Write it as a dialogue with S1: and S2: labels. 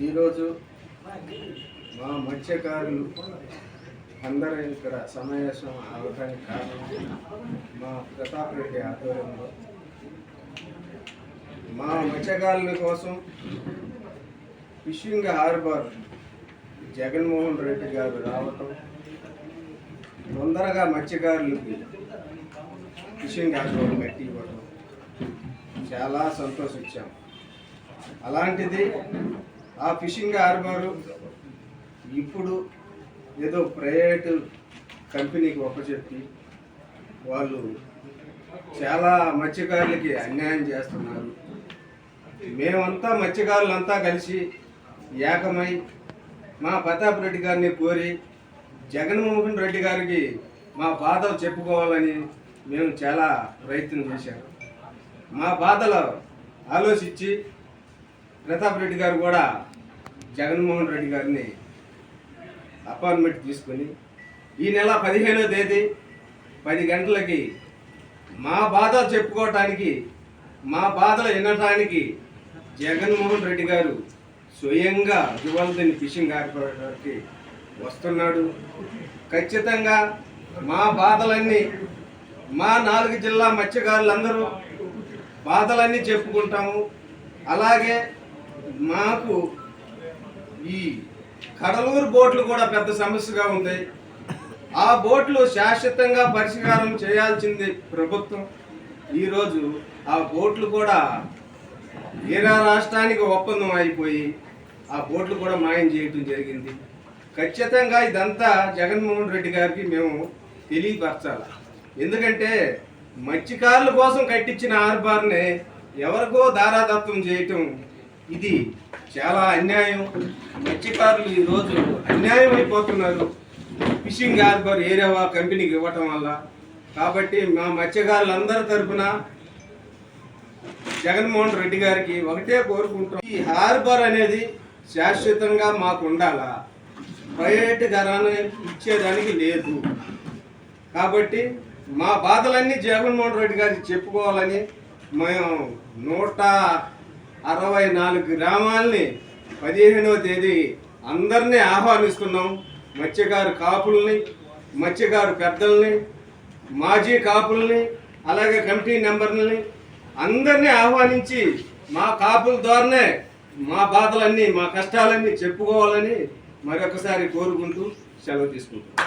S1: ఈరోజు మా మత్స్యకారులు అందరూ ఇక్కడ సమావేశం అవడానికి కారణం మా ప్రతాప్ రెడ్డి ఆధ్వర్యంలో మా మత్స్యకారుల కోసం ఫిషింగ్ హార్బర్ జగన్మోహన్ రెడ్డి గారు రావటం, తొందరగా మత్స్యకారులకి ఫిషింగ్ హార్బర్ కట్టి ఇవ్వటం చాలా సంతోషించాం. అలాంటిది ఆ ఫిషింగ్ హార్బరు ఇప్పుడు ఏదో ప్రైవేటు కంపెనీకి ఒప్పచెప్పి వాళ్ళు చాలా మత్స్యకారులకి అన్యాయం చేస్తున్నారు. మేమంతా మత్స్యకారులంతా కలిసి ఏకమై మా ప్రతాప్ రెడ్డి గారిని కోరి జగన్మోహన్ రెడ్డి గారికి మా బాధలు చెప్పుకోవాలని మేము చాలా ప్రయత్నం చేశాము. మా బాధలు ఆలోచించి ప్రతాప్ రెడ్డి గారు కూడా జగన్మోహన్ రెడ్డి గారిని అపాయింట్మెంట్ తీసుకుని ఈ నెల 15వ తేదీ 10 గంటలకి మా బాధలు చెప్పుకోవటానికి, మా బాధలు వినటానికి జగన్మోహన్ రెడ్డి గారు స్వయంగా జువల్దిని ఫిషింగ్ హార్బర్కి వస్తున్నాడు. ఖచ్చితంగా మా బాధలన్నీ, మా 4 జిల్లా మత్స్యకారులందరూ బాధలన్నీ చెప్పుకుంటాము. అలాగే మాకు ఈ కడలూరు బోట్లు కూడా పెద్ద సమస్యగా ఉంది. ఆ బోట్లు శాశ్వతంగా పరిష్కారం చేయాల్సింది ప్రభుత్వం. ఈరోజు ఆ బోట్లు కూడా వేరే రాష్ట్రానికి ఒప్పందం అయిపోయి ఆ బోట్లు కూడా మాయం చేయడం జరిగింది. ఖచ్చితంగా ఇదంతా జగన్మోహన్ రెడ్డి గారికి మేము తెలియపరచాలి. ఎందుకంటే మత్స్యకారుల కోసం కట్టించిన హార్బర్ని ఎవరికో దారాదత్తం చేయటం ఇది చాలా అన్యాయం. మత్స్యకారులు ఈరోజు అన్యాయం అయిపోతున్నారు ఫిషింగ్ హార్బర్ ఏరియా కంపెనీకి ఇవ్వటం వల్ల. కాబట్టి మా మత్స్యకారులందరి తరఫున జగన్మోహన్ రెడ్డి గారికి ఒకటే కోరుకుంటాం, ఈ హార్బర్ అనేది శాశ్వతంగా మాకు ఉండాలా, ప్రైవేట్ ఘరానా ఇచ్చేదానికి లేదు. కాబట్టి మా బాధలన్నీ జగన్మోహన్ రెడ్డి గారికి చెప్పుకోవాలని మేము 164 గ్రామాలని 15వ తేదీ అందరినీ ఆహ్వానిస్తున్నాం. మత్స్యకారు కాపుల్ని, మత్స్యకారు పెద్దల్ని, మాజీ కాపుల్ని, అలాగే కమిటీ మెంబర్లని అందరినీ ఆహ్వానించి మా కాపుల ద్వారానే మా బాధలన్నీ, మా కష్టాలన్నీ చెప్పుకోవాలని మరొకసారి కోరుకుంటూ సెలవు తీసుకుంటున్నాం.